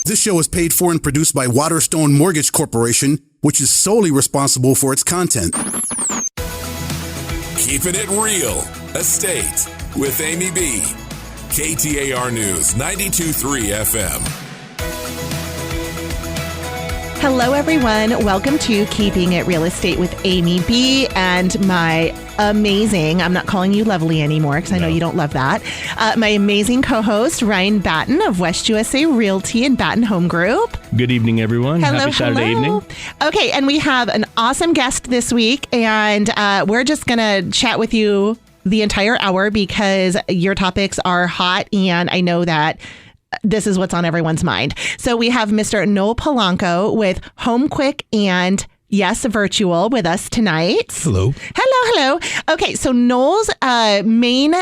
This show is paid for and produced by Waterstone Mortgage Corporation, which is solely responsible for its content. Keeping it real. Estate with Amy B. KTAR News 92.3 FM. Hello, everyone. Welcome to Keeping It Real Estate with Amy B. and my amazing, I'm not calling you lovely anymore because I know you don't love that, my amazing co-host, Ryan Batten of West USA Realty and Batten Home Group. Good evening, everyone. Happy Saturday evening. Okay, and we have an awesome guest this week, and we're just going to chat with you the entire hour because your topics are hot, and I know that this is what's on everyone's mind. So we have Mr. Noel Polanco with HomeQwik and Yes, Virtual with us tonight. Hello. Hello. Okay, so Noel's main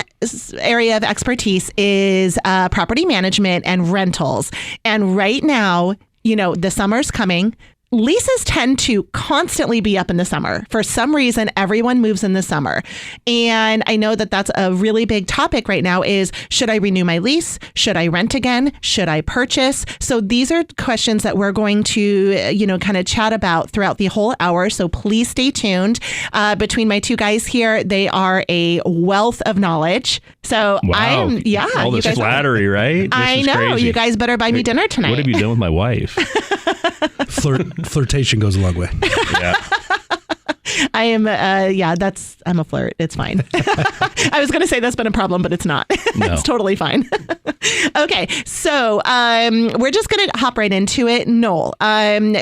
area of expertise is property management and rentals. And right now, you know, the summer's coming. Leases tend to constantly be up in the summer. For some reason, everyone moves in the summer. And I know that that's a really big topic right now is, should I renew my lease? Should I rent again? Should I purchase? So these are questions that we're going to, kind of chat about throughout the whole hour. So please stay tuned. Between my two guys here, they are a wealth of knowledge. So wow. All this flattery, right? I know. Crazy. You guys better buy me dinner tonight. What have you done with my wife? Flirtation goes a long way. Yeah. I am, I'm a flirt. It's fine. I was going to say that's been a problem, but it's not. No. It's totally fine. Okay. So we're just going to hop right into it. Noel,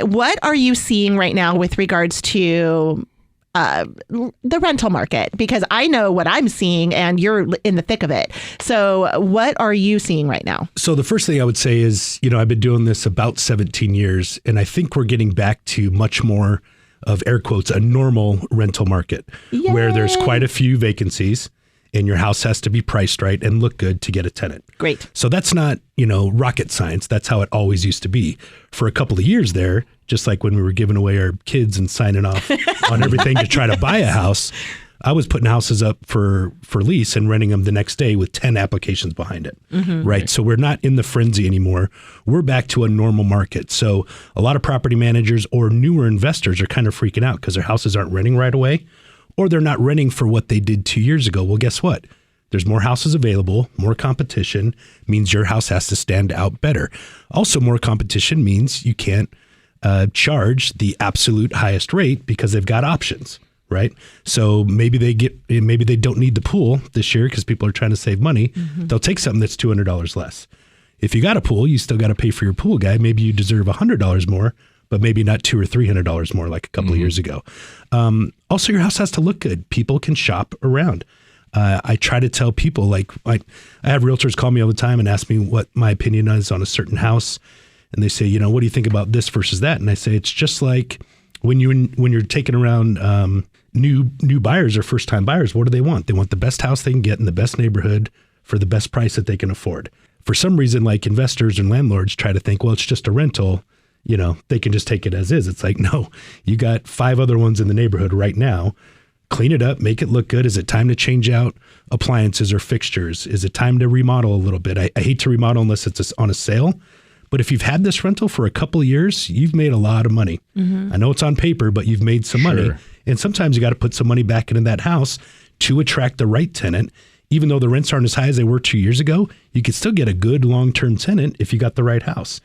what are you seeing right now with regards to the rental market? Because I know what I'm seeing and you're in the thick of it. So what are you seeing right now? So the first thing I would say is, I've been doing this about 17 years, and I think we're getting back to much more of, air quotes, a normal rental market. Yay. Where there's quite a few vacancies and your house has to be priced right and look good to get a tenant. Great. So that's not, rocket science. That's how it always used to be. For a couple of years there, just like when we were giving away our kids and signing off on everything to try to buy a house, I was putting houses up for lease and renting them the next day with 10 applications behind it. Mm-hmm. Right. So we're not in the frenzy anymore. We're back to a normal market. So a lot of property managers or newer investors are kind of freaking out because their houses aren't renting right away, or they're not renting for what they did 2 years ago. Well, guess what? There's more houses available. More competition means your house has to stand out better. Also, more competition means you can't charge the absolute highest rate because they've got options, right? So maybe they don't need the pool this year because people are trying to save money. Mm-hmm. They'll take something that's $200 less. If you got a pool, you still got to pay for your pool guy. Maybe you deserve $100 more, but maybe not $200 or $300 more like a couple of years ago. Also, your house has to look good. People can shop around. I try to tell people, I have realtors call me all the time and ask me what my opinion is on a certain house. And they say, what do you think about this versus that? And I say, it's just like when you're taking around new buyers or first time buyers, what do they want? They want the best house they can get in the best neighborhood for the best price that they can afford. For some reason, like investors and landlords try to think, well, it's just a rental. They can just take it as is. It's like, no, you got 5 other ones in the neighborhood right now. Clean it up, make it look good. Is it time to change out appliances or fixtures? Is it time to remodel a little bit? I hate to remodel unless it's on a sale. But if you've had this rental for a couple of years, you've made a lot of money. Mm-hmm. I know it's on paper, but you've made some money. And sometimes you got to put some money back into that house to attract the right tenant. Even though the rents aren't as high as they were 2 years ago, you could still get a good long-term tenant if you got the right house.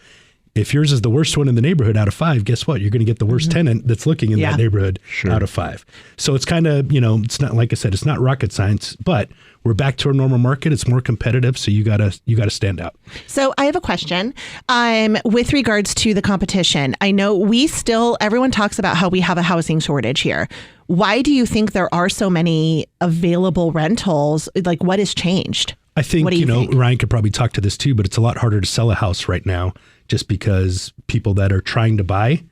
If yours is the worst one in the neighborhood out of 5, guess what? You're going to get the worst tenant that's looking in that neighborhood out of 5. So it's kind of, it's not, like I said, it's not rocket science, but we're back to our normal market. It's more competitive. So you gotta stand out. So I have a question with regards to the competition. I know everyone talks about how we have a housing shortage here. Why do you think there are so many available rentals? Like, what has changed? I think, Ryan could probably talk to this too, but it's a lot harder to sell a house right now just because people that are trying to buy,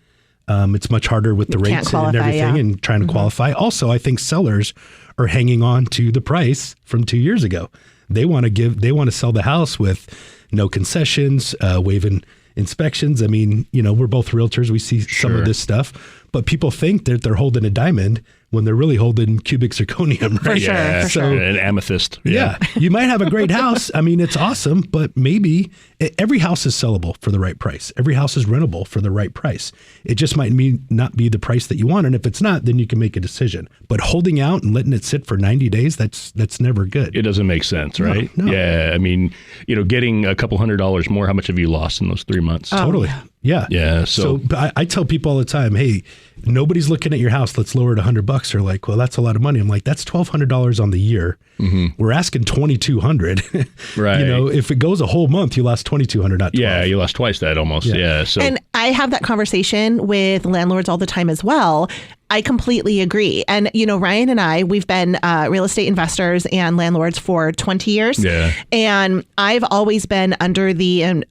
it's much harder with the rates and everything and trying to qualify. Also, I think sellers are hanging on to the price from 2 years ago. They want to sell the house with no concessions, waiving inspections. I mean, we're both realtors. We see some of this stuff, but people think that they're holding a diamond when they're really holding cubic zirconium, right? For sure. And amethyst. Yeah. You might have a great house. I mean, it's awesome, but maybe every house is sellable for the right price. Every house is rentable for the right price. It just might not be the price that you want. And if it's not, then you can make a decision. But holding out and letting it sit for 90 days, that's never good. It doesn't make sense, right? No. Yeah. I mean, getting a couple $100 more, how much have you lost in those 3 months? Totally. Yeah. Yeah. So I tell people all the time, hey, nobody's looking at your house. Let's lower it $100. They're like, well, that's a lot of money. I'm like, that's $1,200 on the year. Mm-hmm. We're asking $2,200. Right. If it goes a whole month, you lost $2,200, not $12. Yeah, you lost twice that almost. Yeah. So and I have that conversation with landlords all the time as well. I completely agree. And, Ryan and I, we've been real estate investors and landlords for 20 years. Yeah. And I've always been under the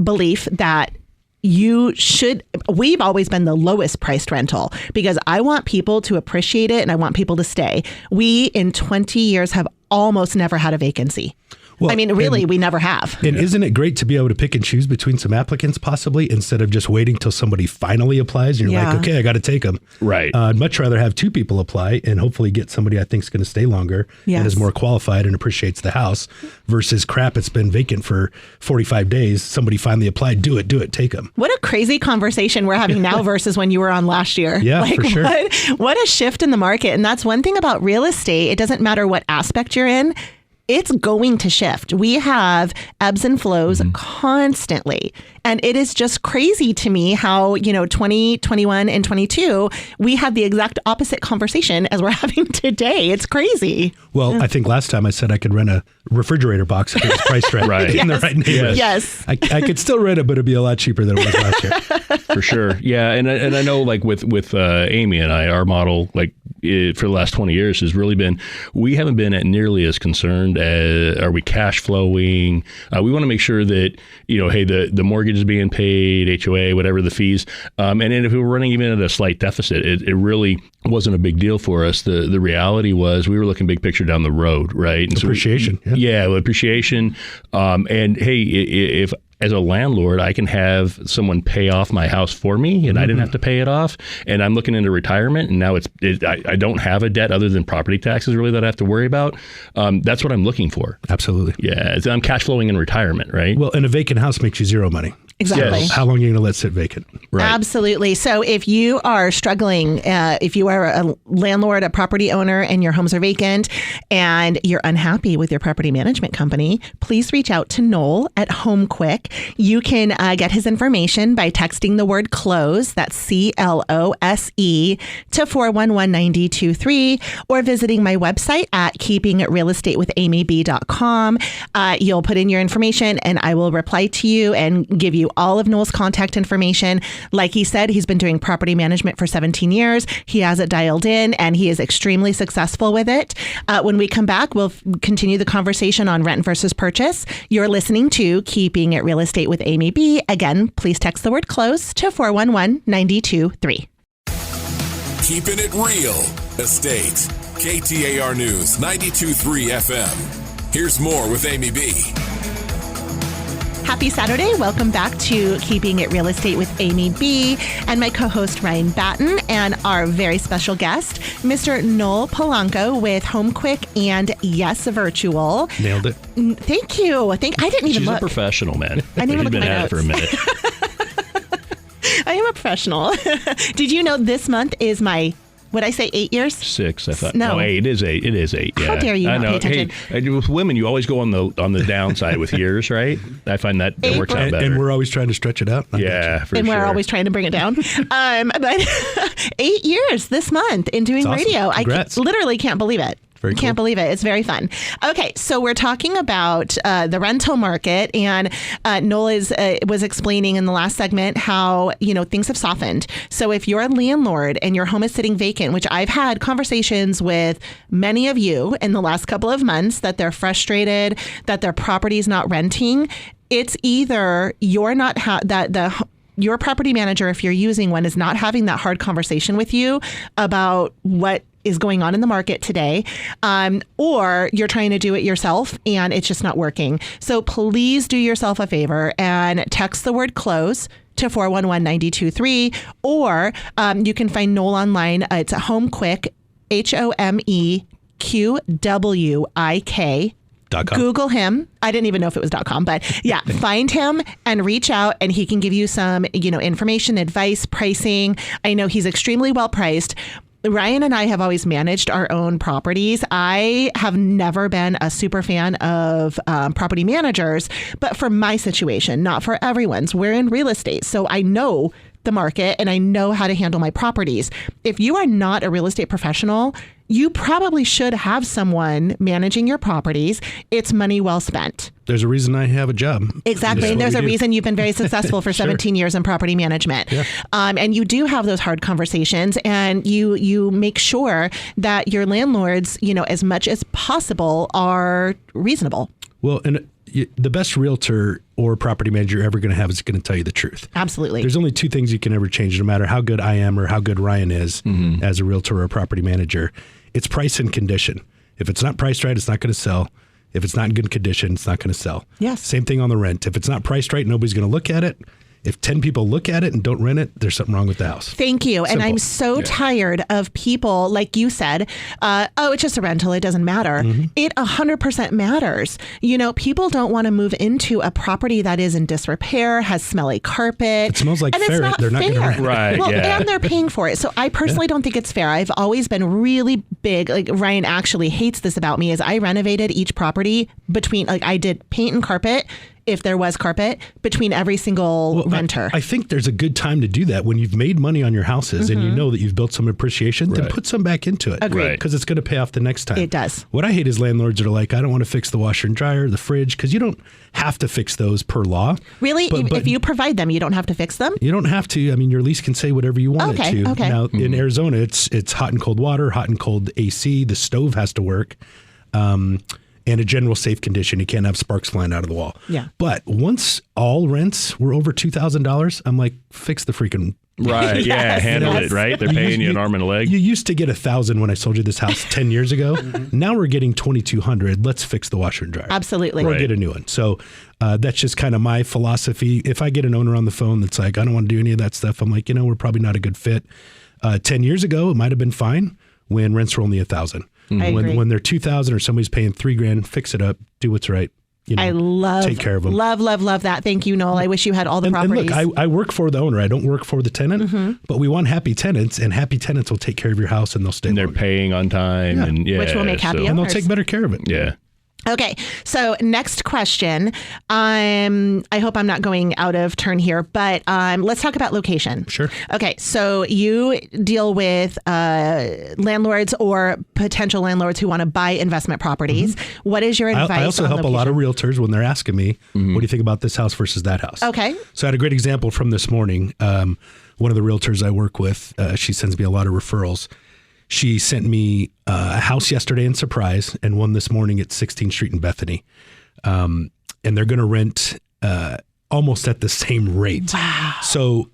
belief that we've always been the lowest priced rental because I want people to appreciate it and I want people to stay. We, in 20 years, have almost never had a vacancy. Well, I mean, really, we never have. And isn't it great to be able to pick and choose between some applicants possibly instead of just waiting till somebody finally applies and you're like, okay, I got to take them. Right. I'd much rather have 2 people apply and hopefully get somebody I think is going to stay longer and is more qualified and appreciates the house versus crap, it's been vacant for 45 days. Somebody finally applied, do it, take them. What a crazy conversation we're having now versus when you were on last year. Yeah, for sure. What a shift in the market. And that's one thing about real estate. It doesn't matter what aspect you're in. It's going to shift. We have ebbs and flows constantly. And it is just crazy to me how, 20, 21, and 22, we had the exact opposite conversation as we're having today. It's crazy. Well, I think last time I said I could rent a refrigerator box if it was priced right, in the right neighborhood. Yes. I could still rent it, but it'd be a lot cheaper than it was last year. For sure. Yeah. And I know like with Amy and I, our model, like for the last 20 years has really been, we haven't been nearly as concerned as, are we cash flowing? We want to make sure that, hey, the mortgage is being paid, HOA, whatever the fees. And then if we were running even at a slight deficit, it really wasn't a big deal for us. The reality was we were looking big picture down the road, right? And appreciation. Appreciation. And hey, if as a landlord, I can have someone pay off my house for me and I didn't have to pay it off. And I'm looking into retirement and now I don't have a debt other than property taxes really that I have to worry about. That's what I'm looking for. Absolutely. Yeah. I'm cash flowing in retirement, right? Well, and a vacant house makes you zero money. Exactly. So how long are you going to let sit vacant? Right. Absolutely. So if you are struggling, if you are a landlord, a property owner, and your homes are vacant and you're unhappy with your property management company, please reach out to Noel at HomeQwik. You can get his information by texting the word CLOSE, that's CLOSE, to 411-9023, or visiting my website at keepingitrealestatewithamyb.com. You'll put in your information and I will reply to you and give you all of Noel's contact information. Like he said, he's been doing property management for 17 years. He has it dialed in and he is extremely successful with it. When we come back, we'll continue the conversation on rent versus purchase. You're listening to Keeping It Real Estate with Amy B. Again, please text the word CLOSE to 411-923. Keeping it real. Estate. KTAR News 92.3 FM. Here's more with Amy B. Happy Saturday. Welcome back to Keeping It Real Estate with Amy B. and my co-host Ryan Batten and our very special guest, Mr. Noel Polanco with HomeQwik and Yes Virtual. Nailed it. Thank you. I didn't even She's look. a professional, man. I didn't even look She's been at my at it for a minute. I am a professional. Did you know this month is my... Would I say 8 years? 6, I thought. No, 8. It is 8. It is 8. How dare you I not know. pay attention? Hey, with women, you always go on the downside with years, right? I find that works out better. And we're always trying to stretch it out. Yeah, for sure. And we're always trying to bring it down. But 8 years this month in doing awesome. radio. Congrats. I literally can't believe it. Very cool. Can't believe it. It's very fun. Okay, so we're talking about the rental market, and Noel was explaining in the last segment how things have softened. So if you're a landlord and your home is sitting vacant, which I've had conversations with many of you in the last couple of months that they're frustrated that their property is not renting, it's either you're not your property manager, if you're using one, is not having that hard conversation with you about what is going on in the market today, or you're trying to do it yourself and it's just not working. So please do yourself a favor and text the word CLOSE to 411-9223, or you can find Noel online. It's HomeQwik, HomeQwik. Google him. I didn't even know if it was .com, but yeah, find him and reach out, and he can give you some, information, advice, pricing. I know he's extremely well priced. Ryan and I have always managed our own properties. I have never been a super fan of property managers, but for my situation, not for everyone's. We're in real estate, so I know the market and I know how to handle my properties. If you are not a real estate professional, you probably should have someone managing your properties. It's money well spent. There's a reason I have a job. Exactly. And there's a reason you've been very successful for 17 years in property management. Yeah. And you do have those hard conversations, and you make sure that your landlords, as much as possible, are reasonable. Well, and the best realtor or property manager you're ever going to have is going to tell you the truth. Absolutely. There's only two things you can ever change, no matter how good I am or how good Ryan is as a realtor or a property manager. It's price and condition. If it's not priced right, it's not going to sell. If it's not in good condition, it's not going to sell. Yes. Same thing on the rent. If it's not priced right, nobody's going to look at it. If 10 people look at it and don't rent it, there's something wrong with the house. Thank you. Simple. And I'm so tired of people, like you said, it's just a rental. It doesn't matter. It 100% matters. People don't want to move into a property that is in disrepair, has smelly carpet. It smells like and ferret. It's not They're not fair. going to rent it. Right. Well, yeah. and they're paying for it. So I personally don't think it's fair. I've always been really big. Like Ryan actually hates this about me, is I renovated each property I did paint and carpet, if there was carpet, between every single renter. I think there's a good time to do that when you've made money on your houses and you know that you've built some appreciation, then put some back into it. Agreed. Because it's going to pay off the next time. It does. What I hate is landlords that are like, I don't want to fix the washer and dryer, the fridge, because you don't have to fix those per law. Really? But If you provide them, you don't have to fix them? you don't have to. I mean, your lease can say whatever you want it to. Okay. Now, in Arizona, it's hot and cold water, hot and cold AC. The stove has to work. And a general safe condition. You can't have sparks flying out of the wall. Yeah. But once all rents were over $2,000, I'm like, fix the freaking. Right. Yeah. Handle yes. it. Right. They're paying you an arm and a leg. You used to get $1,000 when I sold you this house 10 years ago. Now we're getting $2,200. Let's fix the washer and dryer. Absolutely. Or Right. get a new one. So that's just kind of my philosophy. If I get an owner on the phone that's like, I don't want to do any of that stuff, I'm like, we're probably not a good fit. 10 years ago, it might have been fine when rents were only $1,000. I agree. When they're $2,000 or somebody's paying $3,000, fix it up, do what's right. I love, take care of them. love that. Thank you, Noel. I wish you had all the And properties. look, I work for the owner. I don't work for the tenant, but we want happy tenants, and happy tenants will take care of your house and they'll stay And they're longer. paying on time. Yeah. And Which will make happy And they'll owners. take better care of it. Yeah. Okay, so next question. I hope I'm not going out of turn here, but let's talk about location. Sure. Okay, so you deal with landlords or potential landlords who want to buy investment properties. What is your advice? I also on help a lot of location? realtors when they're asking me, what do you think about this house versus that house? Okay. So I had a great example from this morning. One of the realtors I work with, she sends me a lot of referrals. She sent me a house yesterday in Surprise and one this morning at 16th Street in Bethany. And they're going to rent almost at the same rate. Wow. So,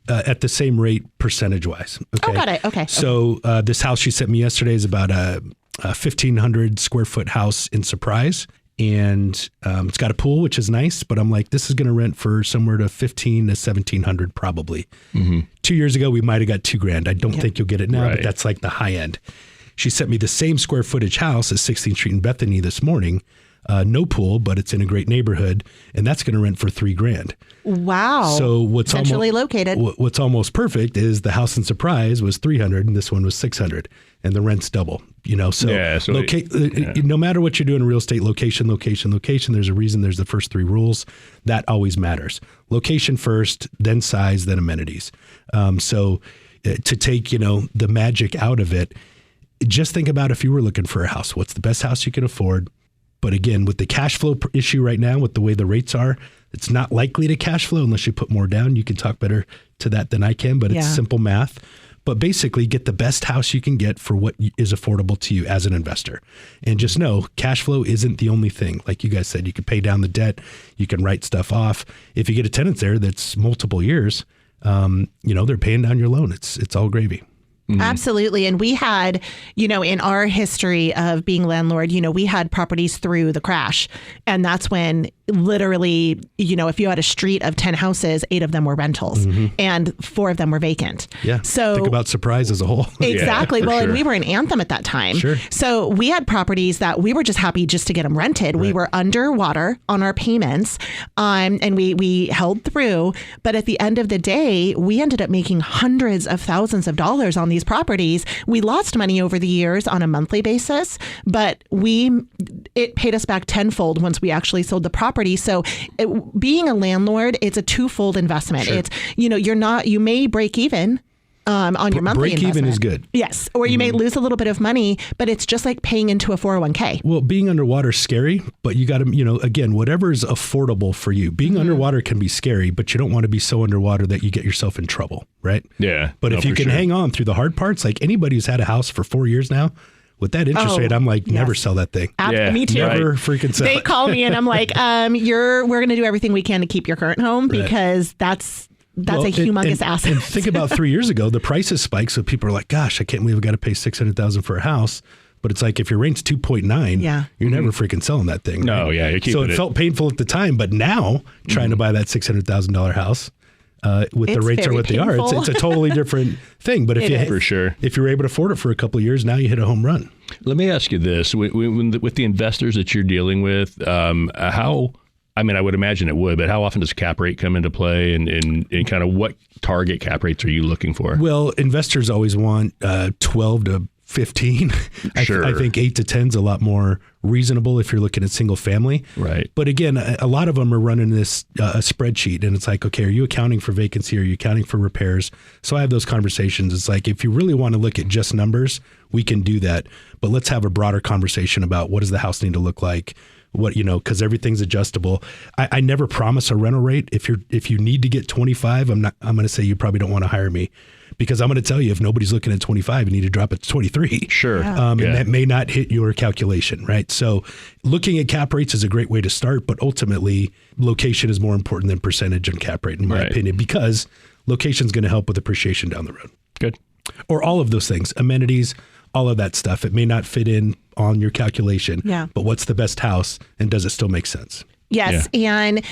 at the same rate percentage-wise. Okay. Oh, got it. Okay. So this house she sent me yesterday is about a 1,500 square foot house in Surprise. And it's got a pool, which is nice, but I'm like, this is going to rent for somewhere to $1,500 to $1,700 probably. 2 years ago, we might have got $2,000. I don't think you'll get it now, but Right. that's like the high end. She sent me the same square footage house at 16th Street in Bethany this morning. No pool, but it's in a great neighborhood, and that's going to rent for $3,000. Wow. So what's centrally located. What's almost perfect is the house in Surprise was $300 and this one was $600, and the rent's double. So, Yeah, so no matter what you're doing in real estate, location. There's a reason. There's the first three rules that always matters. Location first, then size, then amenities. To take the magic out of it, just think about if you were looking for a house. What's the best house you can afford? But again, with the cash flow issue right now, with the way the rates are, it's not likely to cash flow unless you put more down. You can talk better to that than I can, but it's simple math. But basically, get the best house you can get for what is affordable to you as an investor. And just know, cash flow isn't the only thing. Like you guys said, you can pay down the debt. You can write stuff off. If you get a tenant there that's multiple years, they're paying down your loan. It's all gravy. Absolutely. And we had, in our history of being landlord, we had properties through the crash. And that's when literally, if you had a street of 10 houses, 8 of them were rentals and 4 of them were vacant. Yeah. So think about Surprise as a whole. Exactly. Yeah, well, sure. and we were in Anthem at that time. Sure. So we had properties that we were just happy just to get them rented. We were underwater on our payments, and we held through. But at the end of the day, we ended up making hundreds of thousands of dollars on these properties. We lost money over the years on a monthly basis, but it paid us back tenfold once we actually sold the property. So being a landlord, it's a twofold investment. Sure. It's, you may break even on your monthly break investment. even is good. Yes. Or you may lose a little bit of money, but it's just like paying into a 401k. Well, being underwater is scary, but you got to, again, whatever is affordable for you. Being underwater can be scary, but you don't want to be so underwater that you get yourself in trouble, right? Yeah. But if you can hang on through the hard parts, like anybody who's had a house for 4 years now, with that interest rate, I'm like, never sell that thing. Yeah, Me too. Never freaking sell They it. call me and I'm like, we're going to do everything we can to keep your current home because that's Well, a humongous and asset. And think about 3 years ago, the prices spiked. So people are like, gosh, I can't believe I got to pay $600,000 for a house. But it's like, if your rent's 2.9, you're never freaking selling that thing. No, right? yeah, you're keeping So it it. felt painful at the time, but now trying to buy that $600,000 house with the It's rates are very what they are, painful. it's a totally different thing. But if It is. For sure. if you're able to afford it for a couple of years, now you hit a home run. Let me ask you this: with the investors that you're dealing with, how? I mean, I would imagine it would, but how often does cap rate come into play, and kind of what target cap rates are you looking for? Well, investors always want 12 to 15. Sure. I think 8 to 10 is a lot more reasonable if you're looking at single family. Right. But again, a lot of them are running this a spreadsheet, and it's like, okay, are you accounting for vacancy? Are you accounting for repairs? So I have those conversations. It's like, if you really want to look at just numbers, we can do that. But let's have a broader conversation about what does the house need to look like? What, because everything's adjustable. I never promise a rental rate. If you need to get 25, I'm going to say you probably don't want to hire me, because I'm going to tell you, if nobody's looking at 25, you need to drop it to 23. Sure. And that may not hit your calculation, right? So looking at cap rates is a great way to start, but ultimately location is more important than percentage and cap rate, in my opinion, because location is going to help with appreciation down the road. Good. Or all of those things, amenities, all of that stuff. It may not fit on your calculation, but what's the best house, and does it still make sense? Yes. And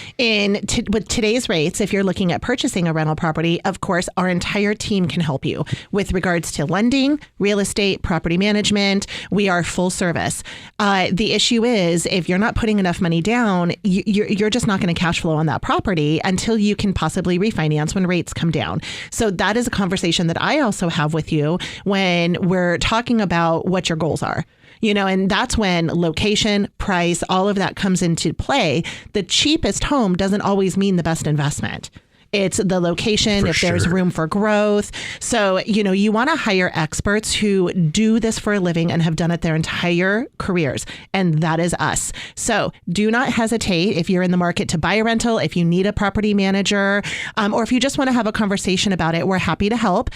with today's rates, if you're looking at purchasing a rental property, of course, our entire team can help you with regards to lending, real estate, property management. We are full service. The issue is, if you're not putting enough money down, you're just not going to cash flow on that property until you can possibly refinance when rates come down. So that is a conversation that I also have with you when we're talking about what your goals are. And that's when location, price, all of that comes into play. The cheapest home doesn't always mean the best investment. It's the location, if there's room for growth. So, you want to hire experts who do this for a living and have done it their entire careers. And that is us. So do not hesitate if you're in the market to buy a rental, if you need a property manager, or if you just want to have a conversation about it, we're happy to help.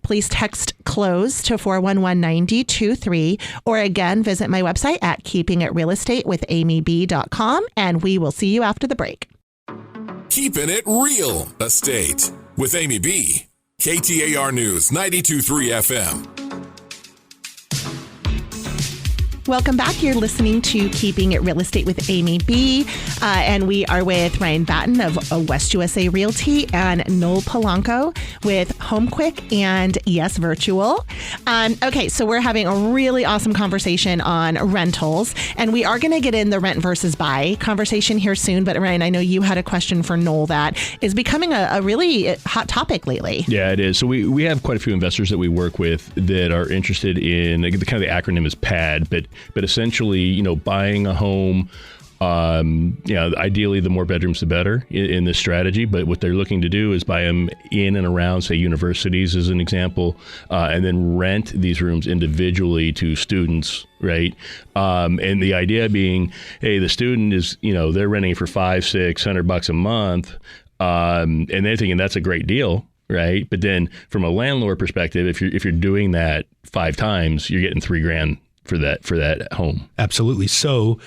Please text CLOSE to 411-9023, or again, visit my website at keepingitrealestatewithamyb.com, and we will see you after the break. Keeping It Real Estate with Amy B. KTAR News 92.3 FM. Welcome back. You're listening to Keeping It Real Estate with Amy B. And we are with Ryan Batten of West USA Realty and Noel Polanco with HomeQwik and Yes Virtual. Okay, so we're having a really awesome conversation on rentals, and we are going to get in the rent versus buy conversation here soon. But Ryan, I know you had a question for Noel that is becoming a really hot topic lately. Yeah, it is. So we have quite a few investors that we work with that are interested in, the kind of the acronym is PAD, but essentially, buying a home, ideally the more bedrooms the better in this strategy. But what they're looking to do is buy them in and around, say, universities as an example, and then rent these rooms individually to students, right? And the idea being, hey, the student is, they're renting for $500-600 a month, and they're thinking that's a great deal. Right. But then from a landlord perspective, if you're doing that 5 times, you're getting $3,000 for that home. Absolutely. So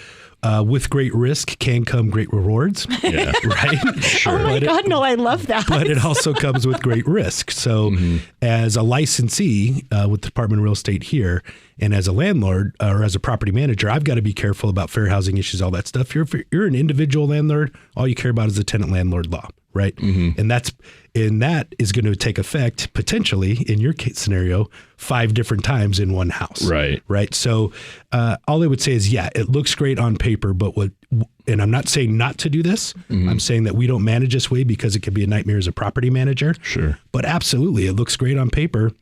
with great risk can come great rewards. Yeah. Right? Sure. Oh my God, no, I love that. But it also comes with great risk. So as a licensee with the Department of Real Estate here, And as a landlord or as a property manager, I've got to be careful about fair housing issues, all that stuff. If you're an individual landlord, all you care about is the tenant landlord law, right? Mm-hmm. And that is going to take effect potentially in your case scenario 5 different times in one house. Right. So all I would say is, yeah, it looks great on paper, but and I'm not saying not to do this. Mm-hmm. I'm saying that we don't manage this way because it can be a nightmare as a property manager. Sure. But absolutely, it looks great on paper.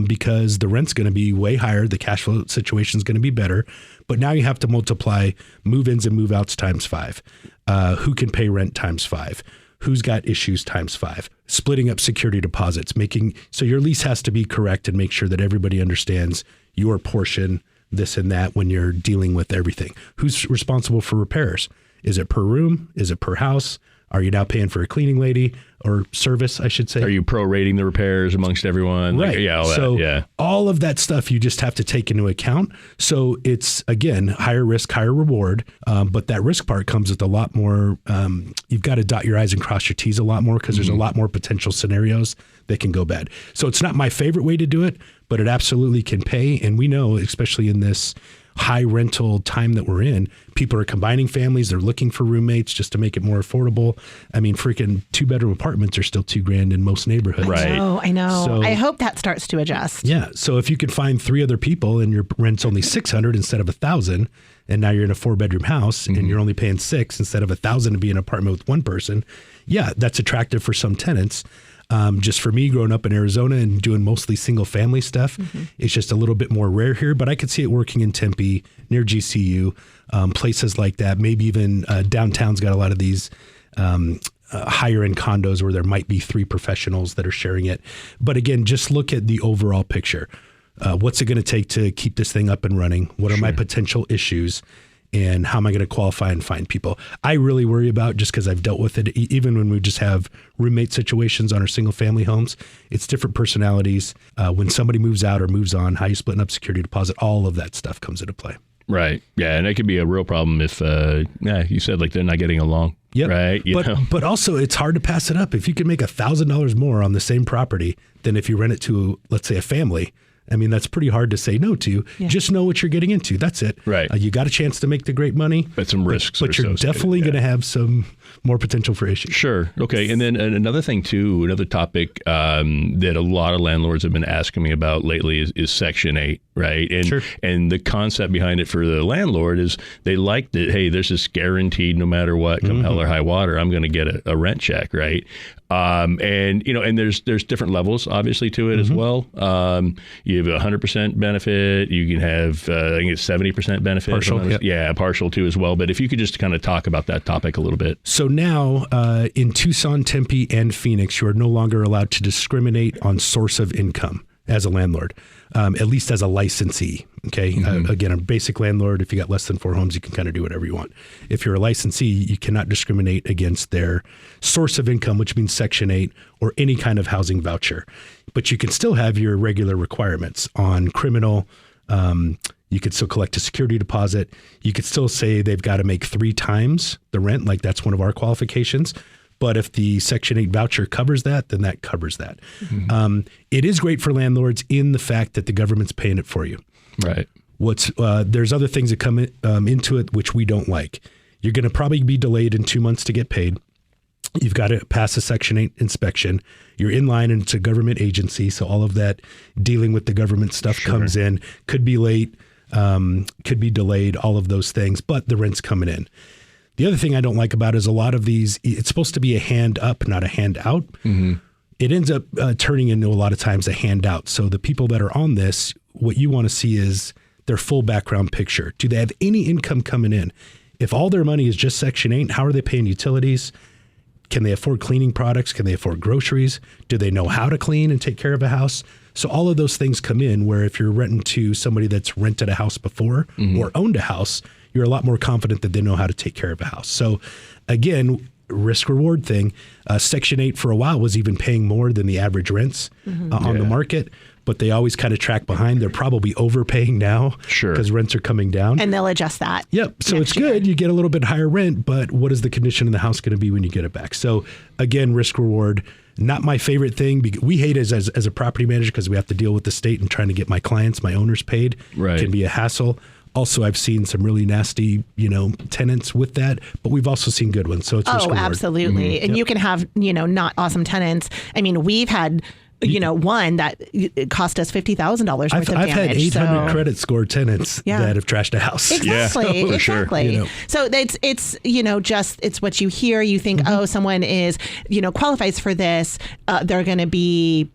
Because the rent's going to be way higher, the cash flow situation is going to be better. But now you have to multiply move-ins and move-outs times 5. Who can pay rent times 5? Who's got issues times 5? Splitting up security deposits, so your lease has to be correct and make sure that everybody understands your portion, this and that, when you're dealing with everything. Who's responsible for repairs? Is it per room? Is it per house? Are you now paying for a cleaning lady or service, I should say? Are you prorating the repairs amongst everyone? Right. Like, all of that stuff you just have to take into account. So it's, again, higher risk, higher reward. But that risk part comes with a lot more. You've got to dot your I's and cross your T's a lot more because there's a lot more potential scenarios that can go bad. So it's not my favorite way to do it, but it absolutely can pay. And we know, especially in this high rental time that we're in, people are combining families. They're looking for roommates just to make it more affordable. I mean, freaking 2-bedroom apartments are still $2,000 in most neighborhoods. Right. I know. So, I hope that starts to adjust. Yeah. So if you could find 3 other people and your rent's only $600 instead of $1,000, and now you're in a 4-bedroom house and you're only paying $6 instead of $1,000 to be in an apartment with one person. Yeah, that's attractive for some tenants. Just for me, growing up in Arizona and doing mostly single family stuff, it's just a little bit more rare here, but I could see it working in Tempe, near GCU, places like that. Maybe even downtown's got a lot of these higher end condos where there might be 3 professionals that are sharing it. But again, just look at the overall picture. What's it going to take to keep this thing up and running? What are my potential issues? And how am I going to qualify and find people? I really worry about, just because I've dealt with it, even when we just have roommate situations on our single family homes, it's different personalities. When somebody moves out or moves on, how you splitting up security deposit, all of that stuff comes into play. Right. Yeah. And it could be a real problem if, you said like they're not getting along. Yep. Right. But also it's hard to pass it up. If you can make $1,000 more on the same property than if you rent it to, let's say, a family, I mean, that's pretty hard to say no to. Yeah. Just know what you're getting into. That's it. Right. You got a chance to make the great money. But some risks. But you're definitely going to have some more potential for issues. Sure. Okay. And then another thing, too, another topic that a lot of landlords have been asking me about lately is Section 8, right? And and the concept behind it for the landlord is they like that, hey, there's this guaranteed no matter what, come hell or high water, I'm going to get a rent check, right? And there's different levels, obviously, to it as well. You have 100% benefit. You can have, I think it's 70% benefit. Partial. Yep. Yeah, partial too as well. But if you could just kind of talk about that topic a little bit. So now in Tucson, Tempe, and Phoenix, you are no longer allowed to discriminate on source of income as a landlord, at least as a licensee. Okay. Again, a basic landlord, if you got less than 4 homes, you can kind of do whatever you want. If you're a licensee, you cannot discriminate against their source of income, which means Section 8 or any kind of housing voucher. But you can still have your regular requirements on criminal. You could still collect a security deposit. You could still say they've got to make 3 times the rent. Like that's one of our qualifications. But if the Section 8 voucher covers that, then that covers that. It is great for landlords in the fact that the government's paying it for you. Right. There's other things that come into it which we don't like. You're going to probably be delayed in 2 months to get paid. You've got to pass a Section 8 inspection. You're in line and it's a government agency. So all of that dealing with the government stuff comes in, could be late, could be delayed, all of those things, but the rent's coming in. The other thing I don't like about it is a lot of these, it's supposed to be a hand up, not a hand out. It ends up turning into a lot of times a handout. So the people that are on this, what you want to see is their full background picture. Do they have any income coming in? If all their money is just Section 8, how are they paying utilities? Can they afford cleaning products? Can they afford groceries? Do they know how to clean and take care of a house? So all of those things come in where if you're renting to somebody that's rented a house before or owned a house, you're a lot more confident that they know how to take care of a house. So again, risk reward thing. Section 8 for a while was even paying more than the average rents on the market, but they always kind of track behind. They're probably overpaying now because rents are coming down. And they'll adjust that. Yep. So it's good. You get a little bit higher rent, but what is the condition of the house going to be when you get it back? So again, risk reward, not my favorite thing. We hate it as a property manager because we have to deal with the state and trying to get my clients, my owners paid. Right. Can be a hassle. Also, I've seen some really nasty, tenants with that, but we've also seen good ones. So it's risk reward. Absolutely. And you can have, not awesome tenants. I mean, we've had one that it cost us $50,000 worth of damage. I've had 800 credit score tenants that have trashed a house. Exactly. For sure. So it's it's what you hear. You think, someone is, qualifies for this. They're going to be,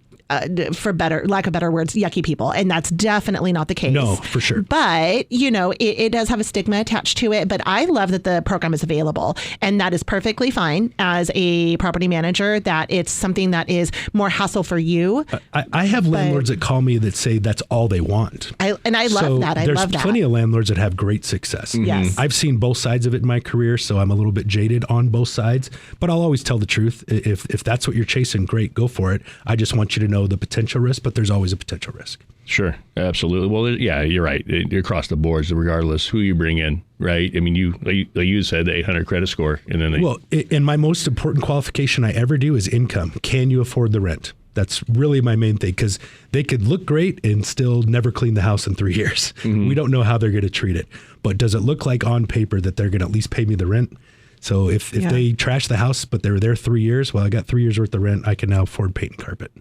for lack of better words, yucky people. And that's definitely not the case. No, for sure. But, it does have a stigma attached to it. But I love that the program is available. And that is perfectly fine as a property manager, that it's something that is more hassle for you. I have landlords that call me that say that's all they want. I love that. There's plenty of landlords that have great success. Yes. I've seen both sides of it in my career, so I'm a little bit jaded on both sides. But I'll always tell the truth. If that's what you're chasing, great, go for it. I just want you to know the potential risk, but there's always a potential risk. Sure, absolutely. Well, yeah, you're right. Across the boards, regardless who you bring in, right? I mean, you said the 800 credit score, and then and my most important qualification I ever do is income. Can you afford the rent? That's really my main thing, because they could look great and still never clean the house in 3 years. We don't know how they're going to treat it, but does it look like on paper that they're going to at least pay me the rent? So if they trash the house, but they were there 3 years, well, I got 3 years worth of rent. I can now afford paint and carpet.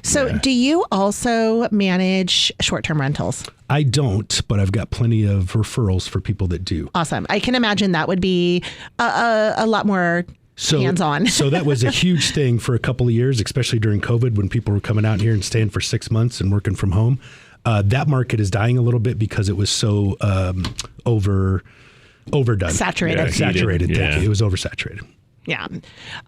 So do you also manage short-term rentals? I don't, but I've got plenty of referrals for people that do. Awesome. I can imagine that would be a lot more hands-on. So that was a huge thing for a couple of years, especially during COVID when people were coming out here and staying for 6 months and working from home. That market is dying a little bit because it was so overdone. Saturated. Saturated. Thank you. It was oversaturated. Yeah.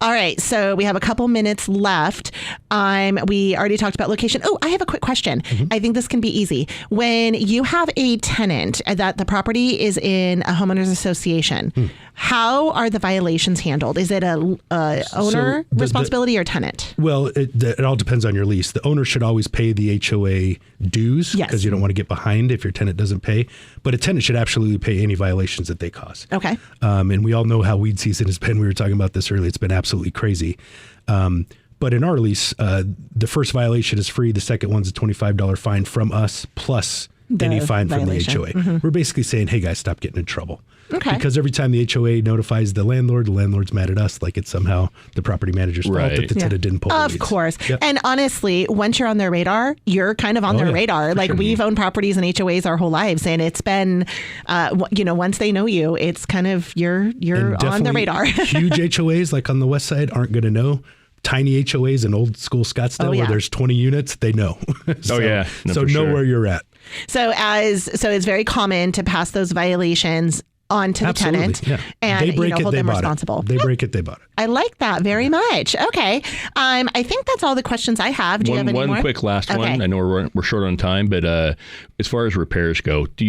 All right. So we have a couple minutes left. We already talked about location. Oh, I have a quick question. I think this can be easy. When you have a tenant that the property is in a homeowners association, how are the violations handled? Is it a owner responsibility or tenant? Well, it all depends on your lease. The owner should always pay the HOA dues because you don't want to get behind if your tenant doesn't pay. But a tenant should absolutely pay any violations that they cause. Okay. And we all know how weed season has been. We were talking about this earlier. It's been absolutely crazy. But in our lease, the first violation is free. The second one's a $25 fine from us plus any fine violation. from the HOA. We're basically saying, hey, guys, stop getting in trouble. Okay. Because every time the HOA notifies the landlord's mad at us like it's somehow the property manager's fault that the tenant didn't pull the Of weeds. course. Yep. And honestly, once you're on their radar, you're kind of on their radar. Like we've owned properties and HOAs our whole lives, and it's been, once they know you, it's kind of you're on the radar. Huge HOAs like on the west side aren't going to know. Tiny HOAs in old school Scottsdale where there's 20 units, they know. So know where you're at. So it's very common to pass those violations on to the tenant and they break hold them responsible. They break it, they bought it. I like that very much. Okay. I think that's all the questions I have. Do you have any more? One quick last one. I know we're short on time, but as far as repairs go, do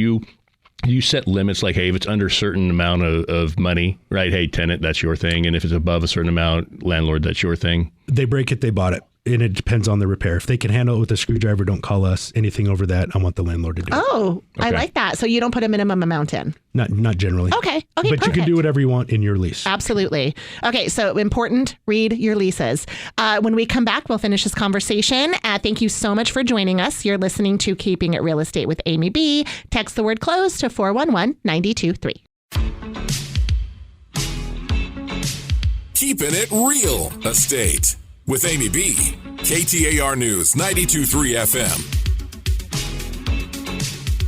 you set limits like, hey, if it's under a certain amount of money, right? Hey, tenant, that's your thing. And if it's above a certain amount, landlord, that's your thing. They break it, they bought it. And it depends on the repair. If they can handle it with a screwdriver, don't call us. Anything over that, I want the landlord to do it. Oh, okay. I like that. So you don't put a minimum amount in? Not generally. Okay. But perfect. you can do whatever you want in your lease. Absolutely. Okay. So important, read your leases. When we come back, we'll finish this conversation. Thank you so much for joining us. You're listening to Keeping It Real Estate with Amy B. Text the word close to 411-923. Keeping It Real Estate with Amy B. KTAR News 92.3 FM.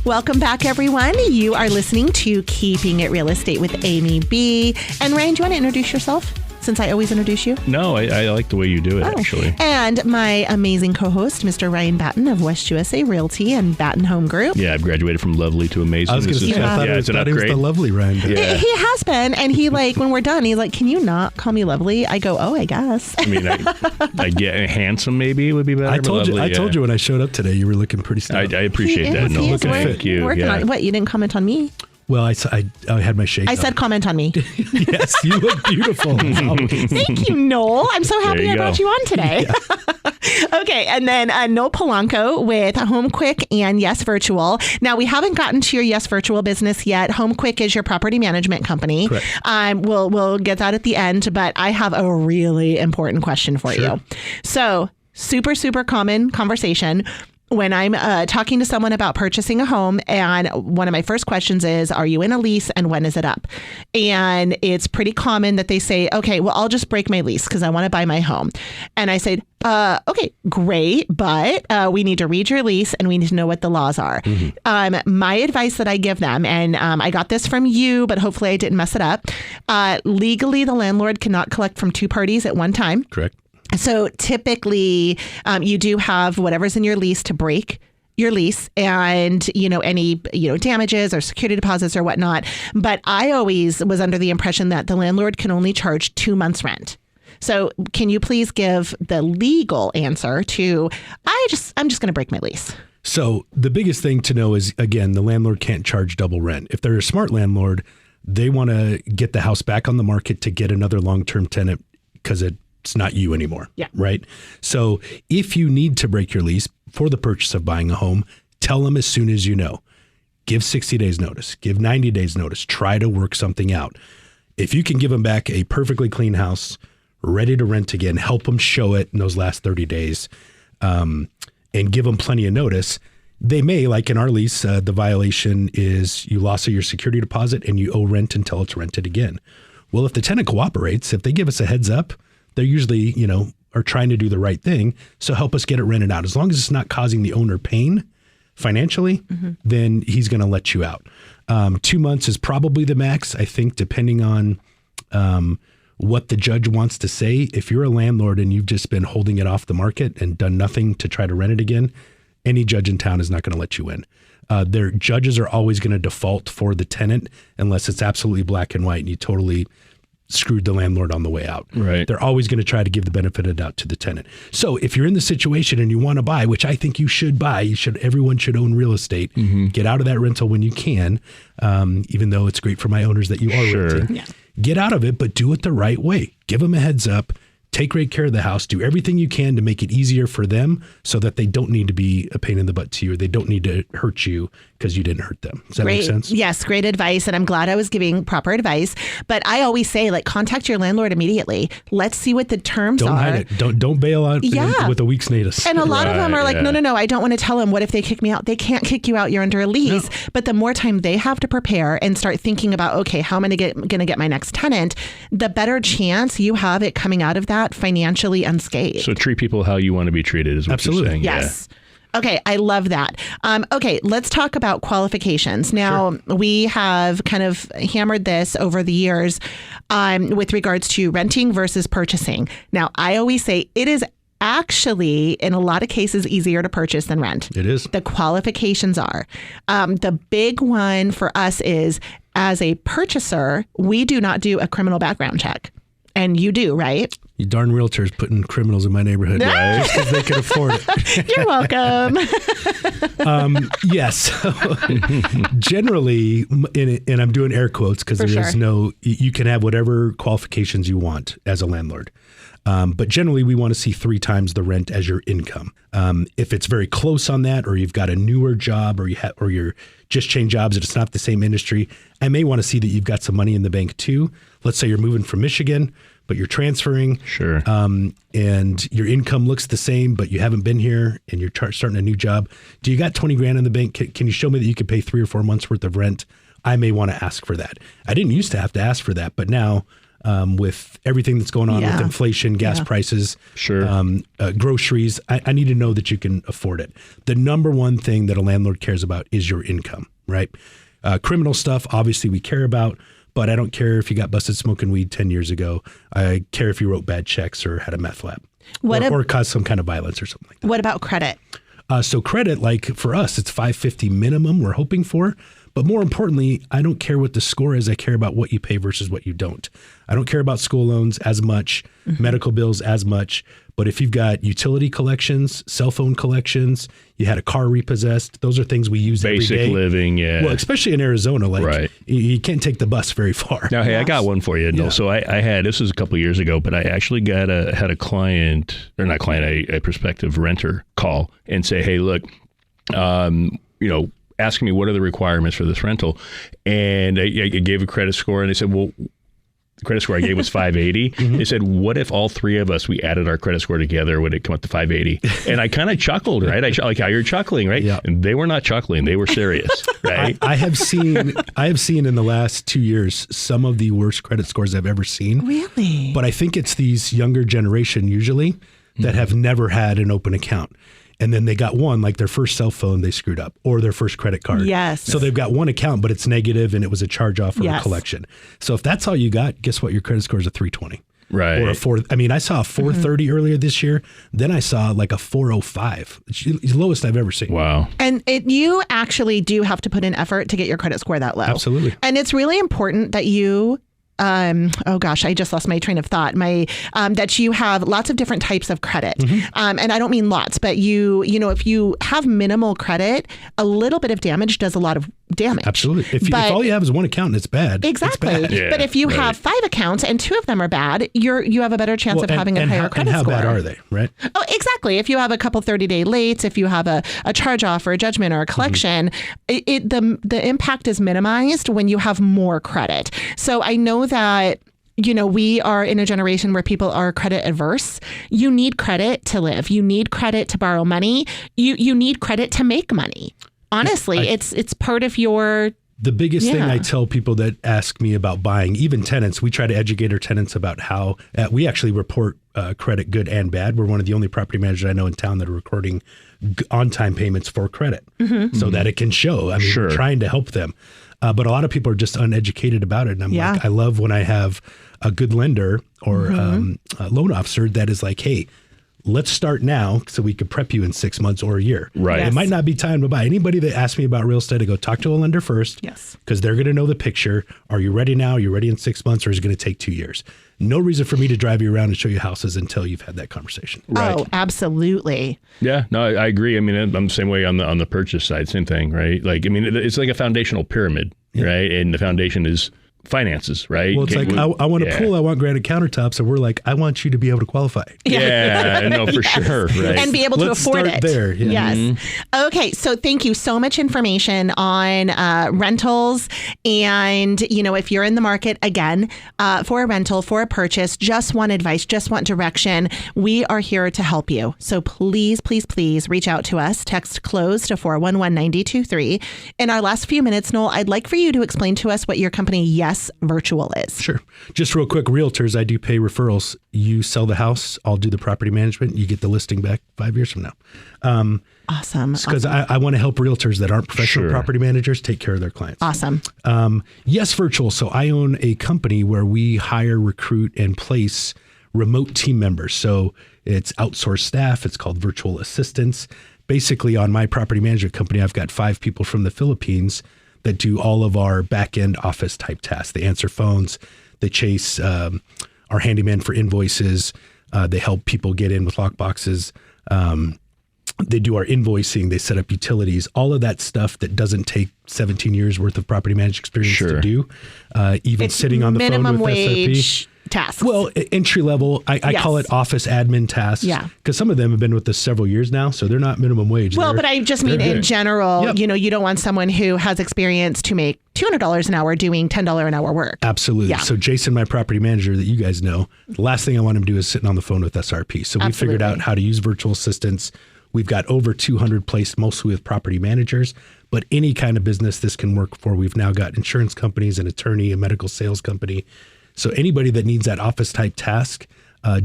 Welcome back, everyone. You are listening to Keeping It Real Estate with Amy B. And Ryan, do you want to introduce yourself? Since I always introduce you? No, I like the way you do it, actually. And my amazing co-host, Mr. Ryan Batten of West USA Realty and Batten Home Group. Yeah, I've graduated from lovely to amazing. I was going to say, I thought he was the lovely Ryan. Yeah. He has been. And he when we're done, he's like, can you not call me lovely? I go, I guess. I mean, I get handsome maybe would be better. I told you when I showed up today, you were looking pretty stout. I appreciate that. Thank you. Working on what? You didn't comment on me? Well, I had my shake. I said comment on me. Yes, you look beautiful. Thank you, Noel. I'm so happy I brought you on today. Okay, and then Noel Polanco with HomeQwik and Yes Virtual. Now, we haven't gotten to your Yes Virtual business yet. HomeQwik is your property management company. Correct. We'll get that at the end, but I have a really important question for you. So, super common conversation when I'm talking to someone about purchasing a home, and one of my first questions is, are you in a lease and when is it up? And it's pretty common that they say, okay, well, I'll just break my lease because I want to buy my home. And I said, okay, great, but we need to read your lease and we need to know what the laws are. My advice that I give them, and I got this from you, but hopefully I didn't mess it up. Legally, the landlord cannot collect from two parties at one time. Correct. So typically, you do have whatever's in your lease to break your lease and, any, damages or security deposits or whatnot. But I always was under the impression that the landlord can only charge 2 months rent. So can you please give the legal answer to, I'm just going to break my lease? So the biggest thing to know is, again, the landlord can't charge double rent. If they're a smart landlord, they want to get the house back on the market to get another long-term tenant because it's not you anymore. Yeah. Right. So if you need to break your lease for the purchase of buying a home, tell them as soon as you know. Give 60 days notice, give 90 days notice, try to work something out. If you can give them back a perfectly clean house, ready to rent again, help them show it in those last 30 days and give them plenty of notice. They may, like in our lease, the violation is you lost your security deposit and you owe rent until it's rented again. Well, if the tenant cooperates, if they give us a heads up, they're usually, are trying to do the right thing. So help us get it rented out. As long as it's not causing the owner pain financially, then he's going to let you out. 2 months is probably the max, I think, depending on what the judge wants to say. If you're a landlord and you've just been holding it off the market and done nothing to try to rent it again, any judge in town is not going to let you in. Their judges are always going to default for the tenant unless it's absolutely black and white and you totally screwed the landlord on the way out. Right. They're always going to try to give the benefit of the doubt to the tenant. So if you're in the situation and you want to buy, which I think you should buy, everyone should own real estate. Get out of that rental when you can, even though it's great for my owners that you are renting. Yeah. Get out of it, but do it the right way. Give them a heads up. Take great care of the house. Do everything you can to make it easier for them so that they don't need to be a pain in the butt to you or they don't need to hurt you because you didn't hurt them. Does that make sense? Yes, great advice. And I'm glad I was giving proper advice. But I always say, contact your landlord immediately. Let's see what the terms are. Don't hide it. Don't bail out with a week's notice. And a lot of them are like, no, I don't want to tell them. What if they kick me out? They can't kick you out. You're under a lease. No. But the more time they have to prepare and start thinking about, okay, how am I going to get my next tenant, the better chance you have it coming out of that financially unscathed. So treat people how you want to be treated is what you're saying. Yes. Yeah. Okay, I love that. Okay, let's talk about qualifications. Now, we have kind of hammered this over the years with regards to renting versus purchasing. Now, I always say it is actually, in a lot of cases, easier to purchase than rent. It is. The qualifications are. The big one for us is, as a purchaser, we do not do a criminal background check. And you do, right? You darn realtors putting criminals in my neighborhood, right? Just because they can afford it. You're welcome. Yes. Generally, and I'm doing air quotes because you can have whatever qualifications you want as a landlord. But generally, we want to see 3 times the rent as your income. If it's very close on that, or you've got a newer job, or you're just changed jobs and it's not the same industry, I may want to see that you've got some money in the bank too. Let's say you're moving from Michigan, but you're transferring. Sure. And your income looks the same, but you haven't been here and you're starting a new job. Do you got 20 grand in the bank? Can you show me that you could pay 3 or 4 months worth of rent? I may want to ask for that. I didn't used to have to ask for that, but now with everything that's going on with inflation, gas prices, groceries, I need to know that you can afford it. The number one thing that a landlord cares about is your income, right? Criminal stuff, obviously we care about, but I don't care if you got busted smoking weed 10 years ago. I care if you wrote bad checks or had a meth lab or caused some kind of violence or something like that. What about credit? So credit, like for us, it's 550 minimum we're hoping for. But more importantly, I don't care what the score is. I care about what you pay versus what you don't. I don't care about school loans as much, medical bills as much, But if you've got utility collections, cell phone collections, you had a car repossessed, those are things we use every day. Basic living, yeah. Well, especially in Arizona, like Right. you can't take the bus very far. Now, hey, I got one for you. No, so I had, this was a couple of years ago, but I actually had a client, or not client, a prospective renter call and say, hey, look, asking me what are the requirements for this rental. And I gave a credit score, and they said, well, the credit score I gave was 580. They said, what if all three of us, we added our credit score together, would it come up to 580? And I kind of chuckled, right? Like how you're chuckling, right? Yeah. And they were not chuckling. They were serious, right? I have seen in the last 2 years some of the worst credit scores I've ever seen. Really? But I think it's these younger generation usually that have never had an open account. And then they got one, like their first cell phone, they screwed up, or their first credit card. Yes. So they've got one account, but it's negative and it was a charge off or a collection. So if that's all you got, guess what? Your credit score is a 320. Right. Or a 4. I mean, I saw a 430 earlier this year. Then I saw like a 405. It's the lowest I've ever seen. Wow. And you actually do have to put in effort to get your credit score that low. Absolutely. And it's really important that you oh gosh, I just lost my train of thought. That you have lots of different types of credit. And I don't mean lots, but if you have minimal credit, a little bit of damage does a lot of damage. Absolutely. If all you have is one account and it's bad. Exactly. It's bad. Yeah, but if you have 5 accounts and 2 of them are bad, you have a better chance of having a higher credit score. And how bad are they, right? Oh, exactly. If you have a couple 30-day lates, if you have a charge off or a judgment or a collection, the impact is minimized when you have more credit. So I know that we are in a generation where people are credit adverse. You need credit to live. You need credit to borrow money. You need credit to make money. Honestly, it's part of your... The biggest thing I tell people that ask me about buying, even tenants, we try to educate our tenants about how we actually report credit good and bad. We're one of the only property managers I know in town that are recording on-time payments for credit so that it can show. I mean, we're trying to help them. But a lot of people are just uneducated about it. And I'm like, I love when I have a good lender or a loan officer that is like, hey, let's start now so we could prep you in 6 months or a year. Right. Yes. It might not be time to buy. Anybody that asks me about real estate, I go talk to a lender first. Yes. Because they're going to know the picture. Are you ready now? Are you ready in 6 months? Or is it going to take 2 years? No reason for me to drive you around and show you houses until you've had that conversation. Right. Oh, absolutely. Yeah, no, I agree. I mean, I'm the same way on the purchase side, same thing, right? Like, I mean, it's like a foundational pyramid, right? And the foundation is finances, right? Well, it's like, I want a pool, I want granite countertops, and we're like, I want you to be able to qualify. Yeah, no, for sure, right? And be able to afford start it. there. Yeah. Yes. Okay, so thank you so much information on rentals. And, if you're in the market, again, for a rental, for a purchase, just want advice, just want direction, we are here to help you. So please, please, please reach out to us. Text CLOSE to 411-923. In our last few minutes, Noel, I'd like for you to explain to us what your company, Yes Virtual is. Sure. Just real quick, realtors, I do pay referrals. You sell the house, I'll do the property management. You get the listing back 5 years from now. Awesome. Because I want to help realtors that aren't professional property managers take care of their clients. Awesome. Yes Virtual. So I own a company where we hire, recruit, and place remote team members. So it's outsourced staff. It's called virtual assistants. Basically, on my property management company, I've got 5 people from the Philippines that do all of our back-end office type tasks. They answer phones, they chase our handyman for invoices, they help people get in with lockboxes, they do our invoicing, they set up utilities, all of that stuff that doesn't take 17 years worth of property management experience to do. Even It's sitting on the phone minimum with wage SRP. tasks. Well, entry level, I call it office admin tasks. Yeah. Because some of them have been with us several years now, so they're not minimum wage. Well, but I just mean in general, Yep. you don't want someone who has experience to make $200 an hour doing $10 an hour work. Absolutely. Yeah. So Jason, my property manager that you guys know, the last thing I want him to do is sitting on the phone with SRP. So we figured out how to use virtual assistants. We've got over 200 placed, mostly with property managers, but any kind of business this can work for. We've now got insurance companies, an attorney, a medical sales company. So anybody that needs that office type task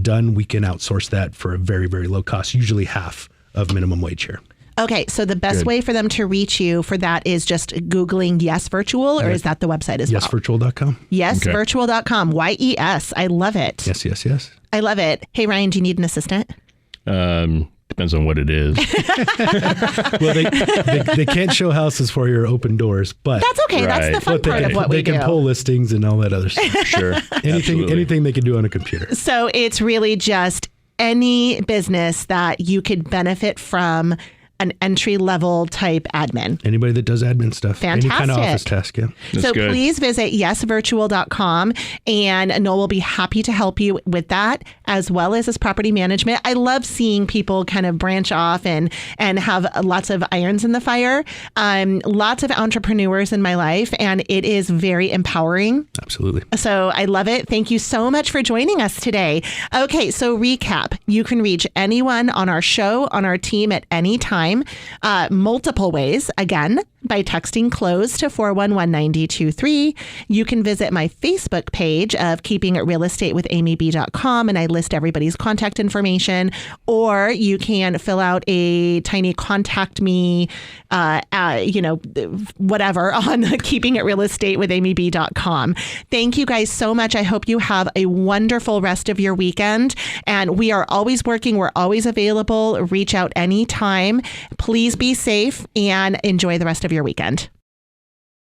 done, we can outsource that for a very, very low cost, usually half of minimum wage here. Okay, so the best way for them to reach you for that is just Googling Yes Virtual, or is that the website as well? YesVirtual.com. YesVirtual.com. YES. I love it. Yes. I love it. Hey, Ryan, do you need an assistant? Depends on what it is. Well, they can't show houses for you or open doors, but That's okay. That's the fun part of what we do. They can pull listings and all that other stuff. Sure. Anything they can do on a computer. So it's really just any business that you could benefit from an entry-level type admin. Anybody that does admin stuff. Fantastic. Any kind of office task, yeah. So good. please visit yesvirtual.com, and Noel will be happy to help you with that, as well as this property management. I love seeing people kind of branch off and have lots of irons in the fire. Lots of entrepreneurs in my life, and it is very empowering. Absolutely. So I love it. Thank you so much for joining us today. Okay, so recap. You can reach anyone on our show, on our team at any time, multiple ways. Again, by texting CLOSE to 411-9023. You can visit my Facebook page of Keeping It Real Estate with amyb.com, and I list everybody's contact information. Or you can fill out a tiny contact me, whatever on Keeping It Real Estate with amyb.com. Thank you guys so much. I hope you have a wonderful rest of your weekend. And we are always working. We're always available. Reach out anytime. Please be safe and enjoy the rest of your weekend.